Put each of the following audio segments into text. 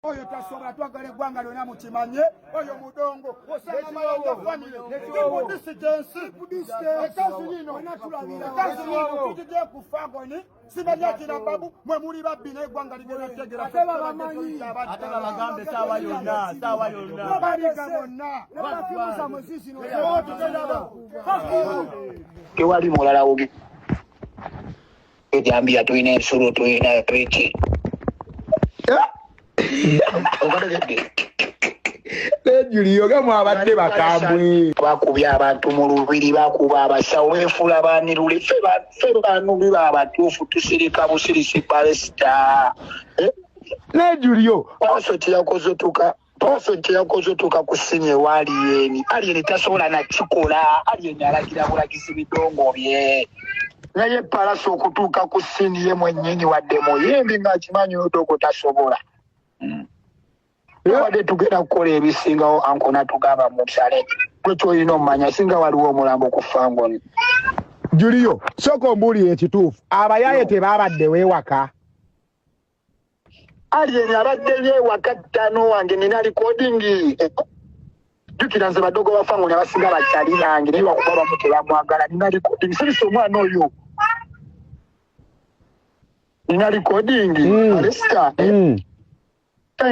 Oyo tasobola twagala eggwanga lyonna mukimanye oyo mudongo osanga mayanja famire ekazi lino tutujje ku fagoni sibalyakira babu mwe muli babbi n'eggwanga ligenda tegera ate bagambe saawa yonna balika bonna tewali mulala woge ejambira tulina ensolo tulina beki Julio gamu abadde bakambwe bakubya abantu mu lubiri bakuba abasawo beefula baanirule ffe bantu biba abatuufu tusirika busirisi palesita ne Julio profeti yakoze tuka kusinye aliyeni tasobola nakikola aliyeni alagira bulagizi bidongo bye naye palasi okutuuka ku ssini ye mwennyini wadde muyimbi ng'akimanyi odoko tasobola wadde tugenda kukola ebisingawo ankona tugamba musale kwekyo olina omumanya singa waliwo omulambo ku fangoni. Julio sooka ombuulire ekituufu abayaye tebaabadde weewaka aliyeni abadde yeewaka ttano wange nina likodingi jukira nze badogo ba fangoni abasinga bakyali nange naye wakuba bamu tebamwagala nina likodingi sirisa omwana oyo nina likodingi alesita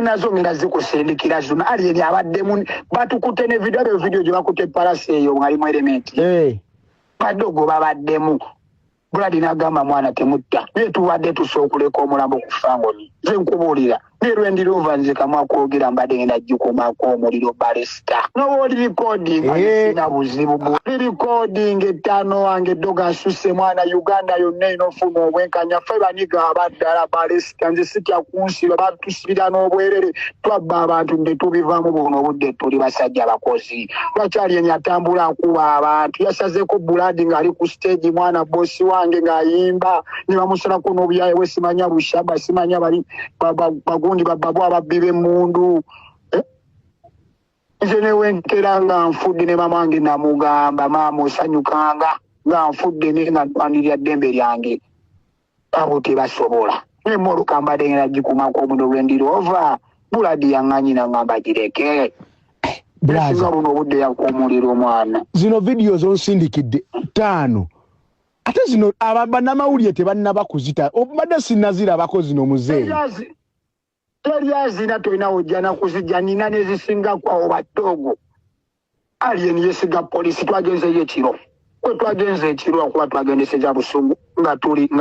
nazo mina zikusindikira zino aliyeni abaddemu batukute ne video gye bakute palasi eyo ngalimu elementi badogo babaddemu buladi n'agamba mwana temutta naye tubadde tusookuleka omulambo ku fangoni nze nkubuulira nerwendirova nze kamwa kwogera mbadde ngenda gikumaako omuliro balesita noba oli recording sina buzibu recording ettano wange eddoga nsusse mwana Uganda yonna enofuna obwenkanya ffe banyiga abaddala balesita nze sitya kunsiba batusibira n'obwerere twabba abantu nde tubivaamu buno obudde tuli basajja bakozi lwakyali atambula akuba abantu yasazeeko buladi ng'ali ku stage mwana bosi wange ng'ayimba ne bamusalako n'obuyaye we simanya bushaba simanya bali bagundi bababo ababbi b'emmundu nze newenkera nga nfudde ne mama wange namugamba maama osanyukanga nga nfudde naye nga ntwanirira ddembe lyange abo tebasobola nemmotoka mbadde ngenda gikumako omuno lwendirova buladi yaŋŋanyina ngamba gireke singa buno obudde yakuumulira omwana zino vidiyo zonsindikidde 5 ate zino bannamawulire tebannaba kuzita obadde sinnazirabako zino muzeeyi teryazina tolina ojjana kuzijja nina nezisingakwawo badogo aliyeni yesiga polisi twagenzeyo ekiro kwe twagenze ekiro akuba twagendeseza busungu nga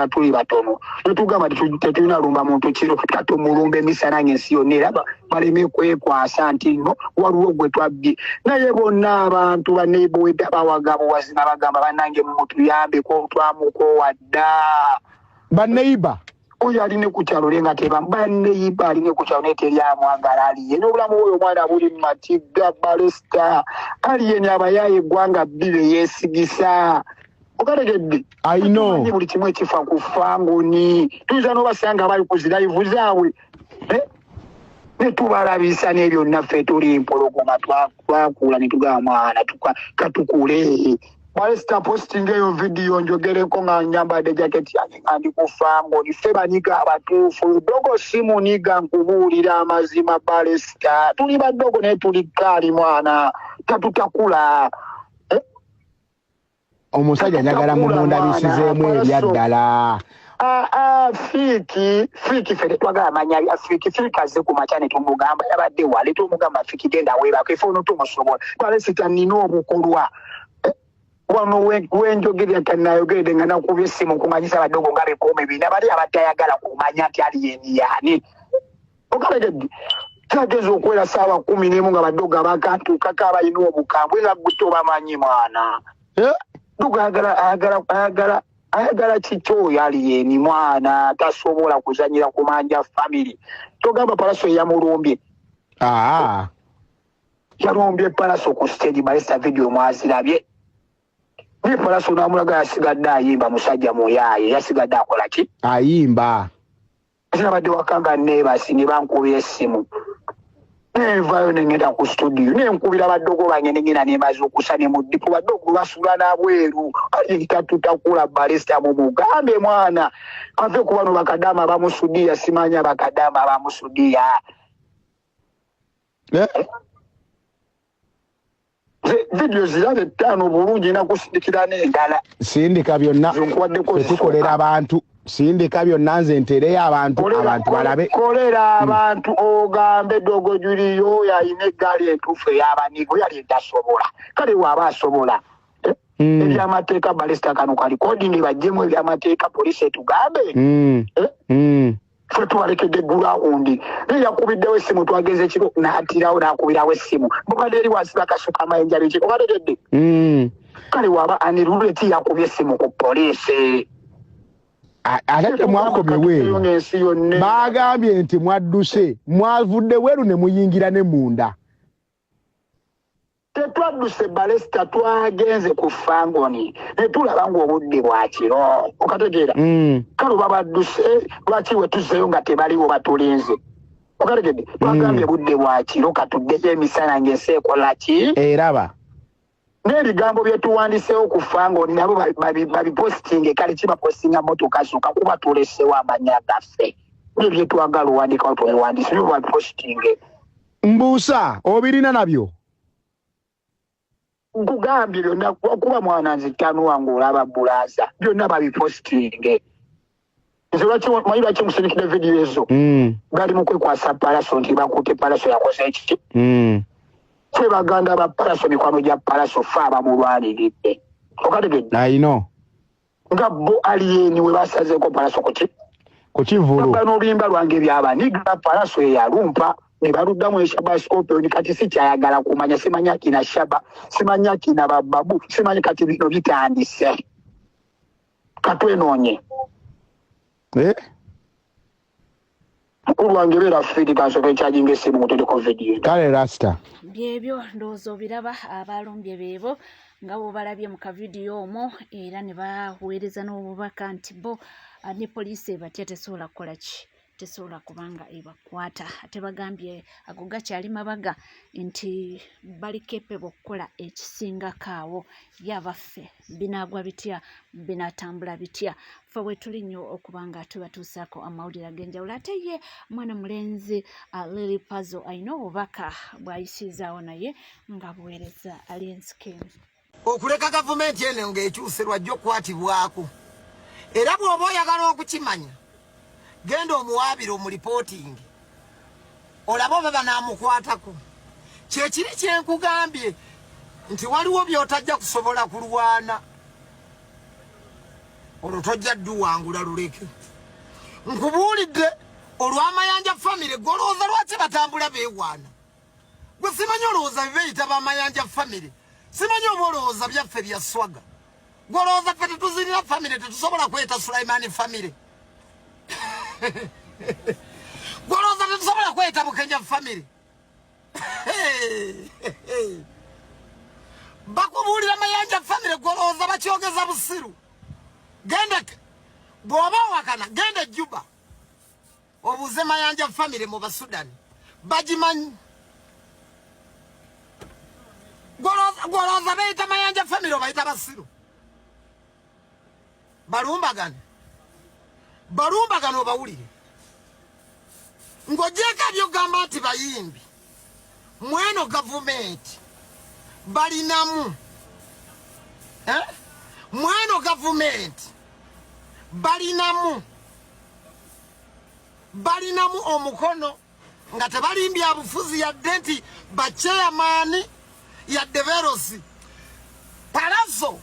tuli batono netugamba tetulina lumba muntu kiro katumulumba emisana ng'ensi yonna era baleme kwekwasa nti no waliwo gwe twabbye naye bonna abantu baneibowedde abawagabuwazi nabagamba bannange mutuyambeko twamuko wadda baneiba oyo aline ku kyalo lenga baneiba aline ku kyalo neteryamwagala aliye n'obulamu bwoyo omwana buli matiga balesita aliyeni abayaye eggwanga bbire yeesigisa okategedde ayino buli kimu ekifa ku fangoni tuyinza n'obasanga bali ku zirayivu zaabwe netubalabisa n'ebyo naffe tuli mpologoma twakuula netugamba mwana katukule balesita posting eyo video njogereko nga nyambadde jaketi yange nga ndi ku fangoni ffe banyiga abatuufu dogo simuniga nkubuulira amazima balesita tuli badogo naye tuli kaali mwana tatutakula omusajja njagala mumundabisizeemu ebyaddala Fiki fere twagala manya ya Fiki azze ku machane tumugamba yabadde wale tumugamba Fiki genda weebako efono tumusobola balesita nina obukolwa wano wenjogerera tanayogedde nga nakubye essimu kumanyisa badogo nga bekoome bina bali abatayagala kumanya nti aliyeni yaani okalegedde kyageza okwera saawa 11 nga badogo abakatuukako abalina obukambwe nga gwe tobamanyi mwana dogo ayagala kikyoyo aliyeni mwana tasobola kuzanyira kumanja family togamba palaso yamulumbye yalumbye palaso ku stage balesa video mwazirabye ni palaso namulaga yasigadde ayimba musajja muyaye yasigadde akola ki ayimba sinabadde wakanga nebasi ne bankubira essimu nenvayo nengenda ku studio nenkubira badogo bange nengenda nemaze okusa ne mu dipo badogo basula nabweru tatutakula balesita mu mugambe mwana ave ku bano bakadama bamusudia simanya bakadama bamusudia Video zirabe 5 bulungi na kusindikira n'endala. Sindika byonna tukolera abantu. Sindika byonna nze ntereyo abantu balabe. Kolera abantu ogambe dogo Julio yayina eggaali entuufu ey'abanigo yali entasobola. Kale waaba asobola. Ebyamateeka balesta kano kali coding bajjemu ebyamateeka poliisi etugambe. Fwe tuwalekedde gurawundi. Yakubiddewo essimu twageze kiro n'atirawo n'akubirawo essimu. Bukadde eri wansi bakasuka amayinja biki obategedde. Kale waaba aniruleti yakubye essimu ku poliisi. Ate mwakomewe bagambye nti mwadduse mwavudde weru ne muyingira ne munda. Tetwadduse balesta twagenze ku Fangoni ne tulaba ng'obudde bwa kiro okategeera. Kale babadduse lwaki we tuzzeyo nga tebaliwo batulinze okategedde. Twagambye budde bwa kiro katuddeyo emisana ng'ensi ekola ki eraba. N'ebigambo bye tuwandiseewo ku Fangoni nabo babipositinge kale kibapostinga motoka zokka kuba tuleseewo amanya gaffe. Nebyo twagala owandiikawo twewandiise byo babipositinge. Mbuusa obirina nabyo. Nkugambye byonna kuba mwana nzitano wange olaba bulaza byonna babipositinge. Nze manyi lwaki musindikira vidiyo ezo bali mu kwekwasa Palaso nti bakutte Palaso yakoze ekiki. Fwe baganda ba Palaso mikwano gya Palaso fe abamulwaniridde okategedde. Ayino nga bo alieni we basazeeko Palaso ku kivulu n'oluyimba lwange byabaniga Palaso eyalumpa ne baluddamu eShaba Scorpion kati sikyayagala kumanya simanya kina Shaba simanya kina Bababu simanya kati bino bitandise katwenoonye. Mukulu wange beera fidi kansoke kyajinga essimu mutereko vidiyo. Kale Rasta byebyo ndowooza obiraba abalumbye beebo nga bwobalabye mu kavidiyo omwo era ne baweereza n'obubaka nti bo ne poliisi ebatya tesobola kukola ki tesobola kubanga ebakwata. Ate bagambye ago gakyali mabaga nti bali capable okukola ekisingako awo yabaffe binaagwa bitya binatambula bitya. Ffe we tuli nnyo okuba nga tubatuusaako amawulire ag'enjawulo. Ate ye mwana mulenzi Lily Puzzle ayina obubaka bw'ayisizaawo naye nga buweereza alienskem okuleka gavumenti eno ng'ekyuse lwajja okukwatibwako. Era bw'oba oyagala okukimanya genda omuwaabire omulipootingi olaba oba banaamukwatako. Kyekiri kyenkugambye nti waliwo by'otajja kusobola kulwana olwo tojja dduwangula luleke. Nkubuulidde olw'amayanja famire golowooza lwaki batambula beewaana. Gwe simanyi olowooza bibeeyita b'amayanja famire simanyi oba olowooza byaffe bya swaga. Golowooza ffe tetuzirira famire tetusobola kweta Sulaimani famire. Golowooza tetusobola kweta Bukenya famire. Bakubuulira mayanja famire golowooza bakyogeza busiru. Genda bw'oba wakana genda Juba obuuze mayanja famire mu Basudani bagimanyi. Golowooza beeyita mayanja famire obayita basiru. Balumbagano obawulire ng'ogyeko ebyogamba nti bayimbi mweno gavumenti balinamu mweno gavumenti balinamu omukono nga tebalimbya bufuzi yadde nti bachairman yadde Verosi Palaso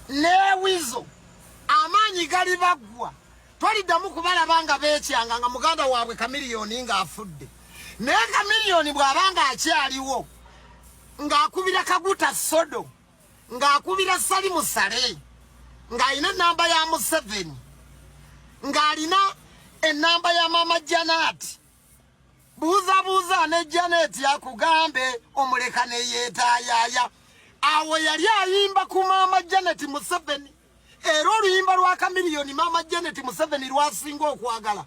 n'ewizo amaanyi gali baggwa. Twaliddamu kubalaba nga beekyanga nga muganda waabwe Kamiliyoni ng'afudde. Naye Kamiliyoni bw'abanga akyaliwo ng'akubira Kaguta Sodo ng'akubira Salimu Sale ng'alina ennamba ya Museveni ng'alina ennamba ya Mama Janet. Buuzabuuza ne Janet akugambe omuleka ne yeetaayaaya. Awo yali ayimba ku Mama Janet Museveni. Era oluyimba lwa Kamiliyoni Mama Janet Museveni lwasinga okwagala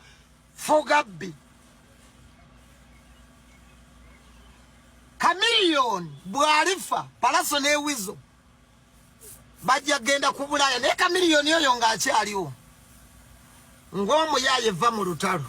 Fogabbi. Kamiliyoni bw'alifa Palaso n'ewizo bajja genda ku Bulaaya naye Kamiliyoni oyo ng'akyaliwo. ng'omuyaye va mu lutalo.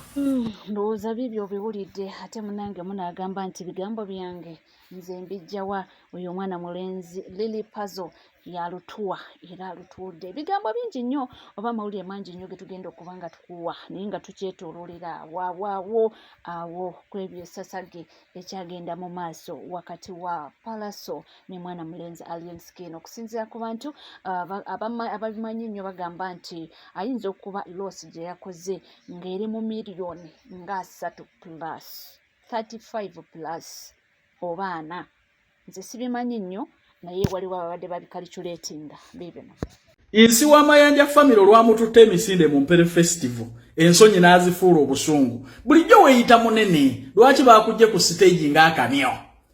Ndowooza bibyo biwulidde ate munange munaagamba nti bigambo byange nze mbijjawa oyo omwana mulenzi Lily Puzzle yalutuwa era alutuudde ebigambo bingi nnyo oba amawulire mangi nnyo ge tugenda okuba nga tukuwa naye nga tukyetooloolera waawaawo awo kwebyo esasage ekyagenda mu maaso wakati wa Palaso ne mwana mulenzi Alien Skin okusinziira ku bantu ababimanyi nnyo bagamba nti ayinza okuba loss gye yakoze ng'eri mu miliyoni nga 3 plus 35 plus oba 4 nze sibimanyi nnyo naye waliwo ababadde babicalculatinga bibino. Insi w'amayanja family olwamututte emisinde mu Mpere Festival ensonyi n'azifuula obusungu bulijjo weeyita munene lwaki baakujje ku stage ng'akamyo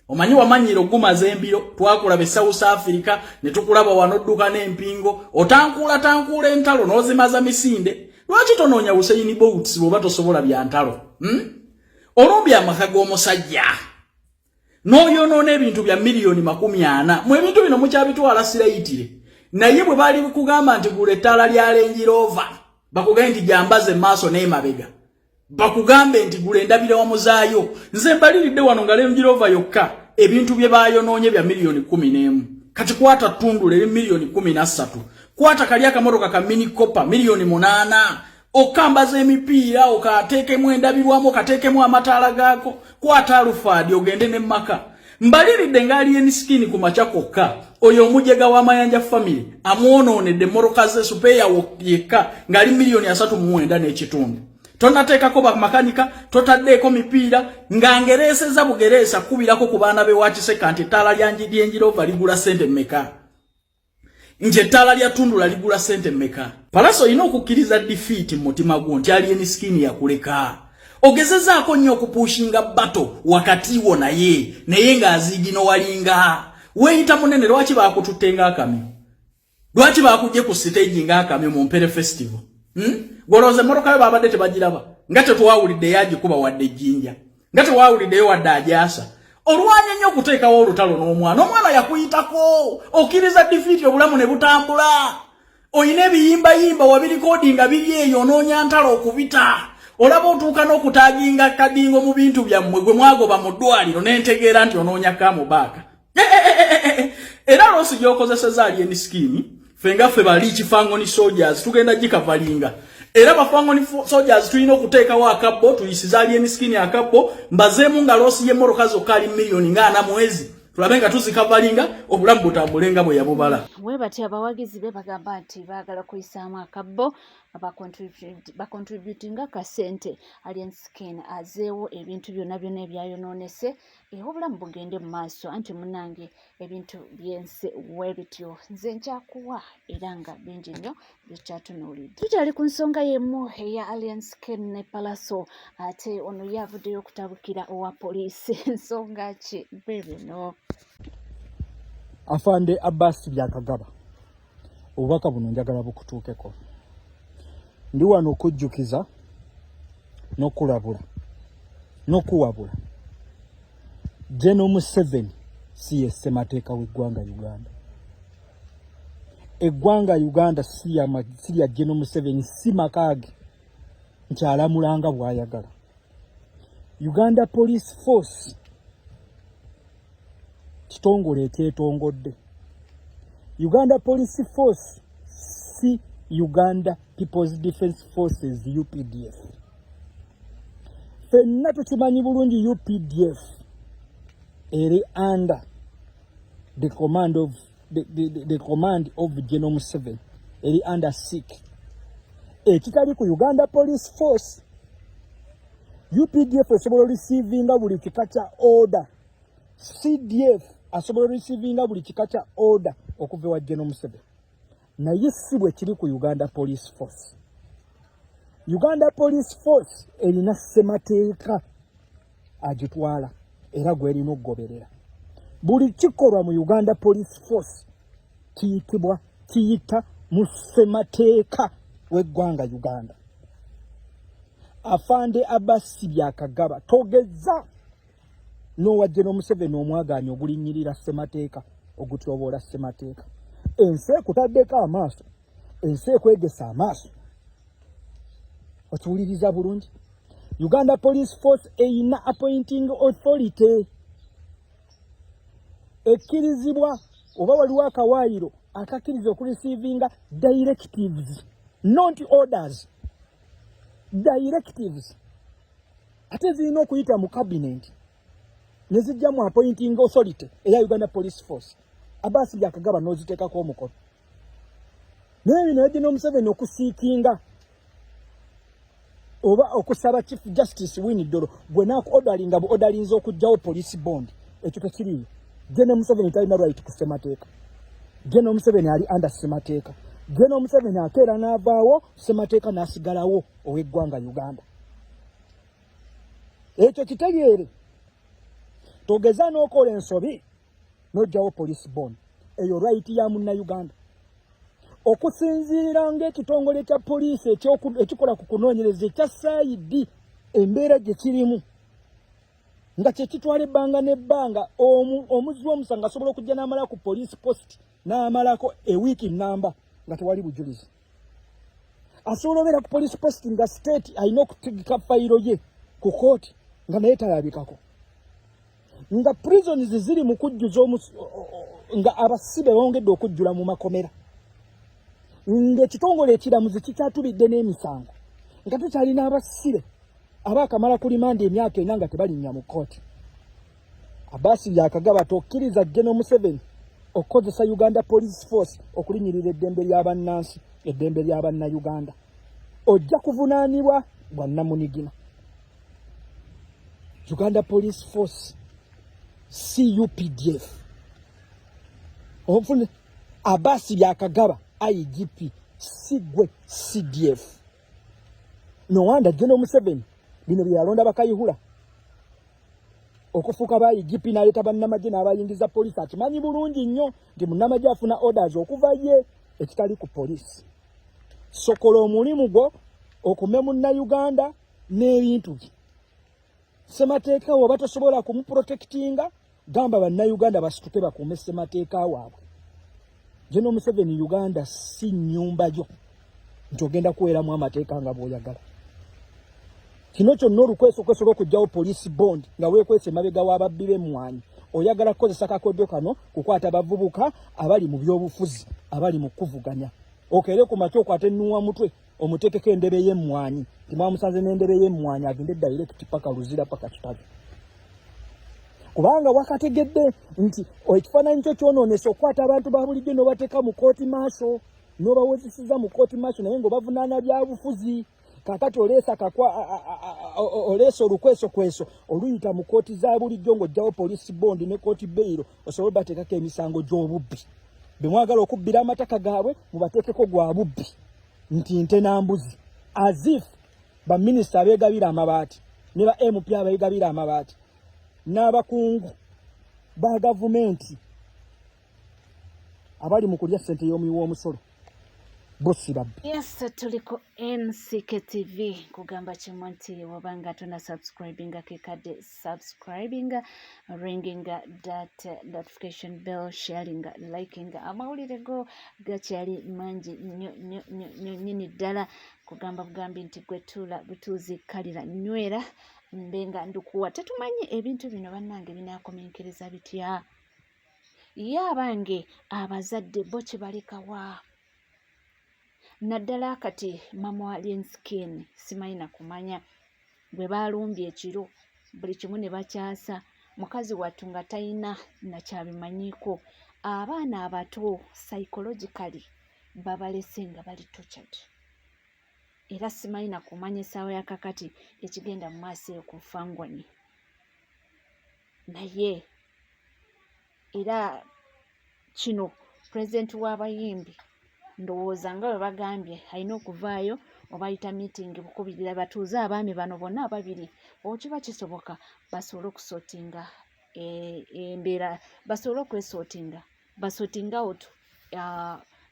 omanyi wamanyiro gumaze embiro twakulaba South Africa ne tukulaba wano dduka n'empingo otankuula entalo n'ozimaza misinde lwaki tonoonya Usain Bolt bw'oba tosobola bya ntalo olumbya amaka g'omusajja n'oyonoona ebintu bya miliyoni 40 mu ebintu bino mukyabitwala sirayitire naye bwe bali kugamba nti gula ettaala lya Range Rover bakugambe nti jambaze maaso n'emabega bakugambe nti gula endabira wamuzaayo nze mbaliridde wano nga Range Rover yokka ebintu bye bayonoonye bya miliyoni 11 kati kwata tundula eri miliyoni 13 kwata kali akamotoka ka mini copper miliyoni 8 okambaza emipiira okateekemu endabirwamu okateekemu amataala gaako kwata alufadi ogende ne maka mbaliridde nga Alien Skin ku machakokka oyo omujega w'amayanja family amwonoonedde moroka ze supeya yekka ngali miliyoni 3.9 n'ekitundu tonateekako bamakanika totaddeeko mipiira ng'angereeseza bugereesa kubirako ku baana be wakiseka nti ettaala lyanjidyenjira ova ligula sente mmeka nje ettaala lya tundula ligula sente mmeka Palaso olina okukkiriza defeat mu mutima gwo nti Alien Skin yakuleka ogezezaako nnyo okupushinga bato wakati wo naye ng'azigino walinga weeyita munene lwaki baakututte ng'akamyo lwaki baakujje ku stage ng'akamyo mu Mpere Festival golooze mmotoka yo baabadde tebagiraba nga tetwawulidde yagikuba wadde ejjinja nga tewawuliddeyo wadde ajaasa olwanya nnyo okuteekawo olutalo n'omwana yakuyitako okkiriza defeat obulamu ne butambula oyina ebiyimbayimba wabirikodinga biri eyo onoonya ntalo okubita olaba otuuka n'okutaaginga kadingo mu bintu byammwe gwe mwagoba mu ddwaliro n'entegeera nti onoonya kamubaaka era loosi gy'okozeseza Alien Skin ffe nga ffe bali Kifangoni Soldiers tugenda gikavalinga era Bafangoni Soldiers tulina okuteekawo akabbo tuyisiza Alien Skin akabbo mbazeemu nga loosi y'emmoroka zokka ali miliyoni nga 4 mwezi tulabe nga tuzikavalinga obulamu butambulenga bwe yabubala. Bwe bati abawagizi be bagamba nti baagala kuyisaamu akabbo bakontributinga kasente Alien Skin azeewo ebintu byonna ebyayonoonese obulamu bugende mu maaso anti munange ebintu byense webityo nze nkyakuwa era nga bingi nnyo bikyatunuulidde. Tukyali ku nsonga y'emu eya Alien Skin ne Palaso ate ono yavuddeyo okutabukira owa poliisi ensonga ki bino. Afande Abbas Byakagaba obubaka buno njagala bukutuukeko. Ndi wano okujjukiza n'okulabula n'okuwabula General Museveni si ye ssemateeka w'eggwanga Uganda. Eggwanga Uganda si ya General Museveni si makaage nkyalamulanga bw'ayagala. Uganda Police Force kitongole ekyetongodde. Uganda Police Force si Uganda People's Defense Forces UPDF. Fenna tukimanyi bulungi UPDF eri under the command of General Museveni eri under SIC. Ekitali ku Uganda Police Force UPDF esobola receivinga buli kika kya order. CDF asobola receivinga buli kika kya order okuva wa General Museveni. Naye si bwe kiri ku Uganda Police Force. Uganda Police Force erina ssemateeka agitwala era gw'erina okugoberera. Buli kikolwa mu Uganda Police Force kiyita mu ssemateeka w'eggwanga Uganda. Afande Abbas Byakagaba togeza n'owa General Museveni omwagaanya ogulinnyirira ssemateeka ogutyoboola ssemateeka. Ensi ekutaddeko amaaso, ensi ekwegesa amaaso. okiwuliriza bulungi. Uganda Police Force eyina appointing authority ekkirizibwa oba waliwo akawaayiro akakkiriza okureceiving directives, not orders, directives. Ate zirina okuyita mu cabinet ne zijja mu appointing authority eya Uganda Police Force. Abasi yakagaba n'oziteekako omukono. Naye bino yagina Museveni okusiikinga oba okusaba Chief Justice Winnie-Dolo bwe naku-ordaringa bu ordarinze okugjawo police bond. Ekyo tekiriyo. General Museveni talina right ku ssemateeka. General Museveni ali under ssemateeka. General Museveni akeera n'avaawo, ssemateeka n'asigalawo ow'eggwanga Uganda. Ekyo kitegeere. Togeza n'okola ensobi n'oggyawo police bond. Eyo right ya Munnayuganda. Okusinziira ng'ekitongole kya poliisi ekikola ku kunoonyereza ekya SID embeera gye kirimu nga kye kitwala ebbanga n'ebbanga omuzzi w'omusango asobola okujja n'amala ku police post n'amalako ewiiki nnamba nga tewali bujulizi. Asobola obeera ku police post nga state alina okutegeka fayiro ye ku kooti nga naye talabikako. Nga prisons ziri mu kujjuza nga abasibe bongedde okujjula mu makomera. Ng'ekitongole ekiramuzi kikyatubidde n'emisango nga tukyalina abasibe abaakamala ku limanda emyaka ena nga tebalinnya mu kkooti. Abasi yakagaba tokkiriza General Museveni okukozesa Uganda Police Force okulinyirira eddembe ly'abannansi, eddembe ly'Abannayuganda. Ojja kuvunaanibwa bwa Namunigina. Uganda Police Force CUPDF. Ofune Abasi yakagaba IGP Sigwe CDF. No wonder General Museveni bino byalonda bakayihula okufuuka ba IGP n'aleeta bannamagye n'abayingiza poliisi. Akimanyi bulungi nnyo nti munnamagye afuna orders okuva ye ekitali ku poliisi. Sokola omulimu gwo okume Munnayuganda n'ebintu bye. Ssemateeka oba tosobola kumuprotectinga, gamba bannayuganda basituke bakuume ssemateeka waabwe. General Museveni Uganda si nnyumba yo nti ogenda kuweeramu amateeka nga bw'oyagala. Kino kyonna olukweso okwesobola okugyawo police bond nga weekwese emabega w'ababbi b'emmwanyi. Oyagala kukozesa kakodyo kano kukwata bavubuka abali mu byobufuzi, abali mu kuvuganya. Okeere ku makya okwate ennuwa mutwe omuteekeko endebe y'emmwanyi. Timwamusanze n'endebe y'emmwanyi agende direct paka Luzira paka Kitabi. Kubanga wakategedde nti ekifaananyi kyo kyonoonesa okukwata abantu ba bulijjo n'obateeka mu kooti maaso, n'obawozesiza mu kooti maaso naye ng'obavunaana byabufuzi. Kakati oleesa olukwesokweso oluyita mu kooti za bulijjo ng'ojjawo police bond ne kooti bail osobola bateekako emisango gy'obubbi. Be mwagala okubbira amataka gaabwe mubateekeko gwa bubbi nti nte na mbuzi. As if baminisita abeegabira amabaati ne ba MP abeegabira amabaati n'abakungu ba gavumenti abali mu kulya ssente y'omuwi w'omusolo bosi babbi. Yes, tuliko NCK TV kugamba kimu nti wabanga tuna subscribinga kikade subscribinga, ringinga that notification bell, sharinga, likinga. Amawulire go gakyali mangi nyini ddala kugamba bugambi nti gwetula butuzi kalira nywera mbenga ndukuwa. Tetumanyi ebintu bino bannange binaakomenkeriza bitya. Ye abange abazadde bo kibalikawa. Naddala kati mama wa Linskin simanyi na kumanya bwe balumbye ekiro buli kimu ne bakyasa mukazi wattu nga talina nakyabimanyiiko. Abaana abato psychologically babalese nga bali tortured. Era simanyi na kumanya essaawa ya kakati ekigenda mu maaso eyo ku Fangwani. Naye era kino president w'abayimbi ndowooza nga bwe bagambye alina okuvaayo obayita meeting bukubirira batuuze abaami bano bonna ababiri okiba kisoboka basobole okusootinga embeera, basobole okwesortinga, basorting out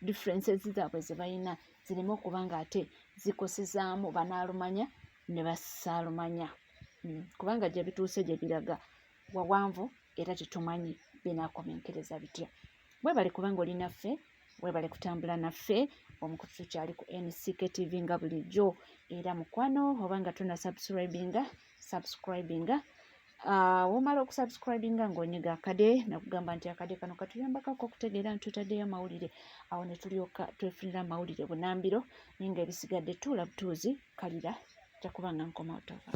differences zaabwe ze balina zireme okuba nga ate zikosezaamu banaalumanya ne basaalumanya. Kubanga gye bituuse gye biraga wawanvu era tetumanyi binaakomenkereza bitya. Bwe bali kubanga olinaffe webale kutambula naffe omukutu tukyali ku NCK TV nga bulijjo era mukwano obanga tuna subscribinga womala okusubscribinga ng'onyiga akade nakugamba nti akade kano katuyambako okutegeera nti tutaddeyo amawulire awo ne tulyoka twefunira amawulire bunambiro naye nga ebisigadde tuula butuuzi kalira jakuba nga nkoma otava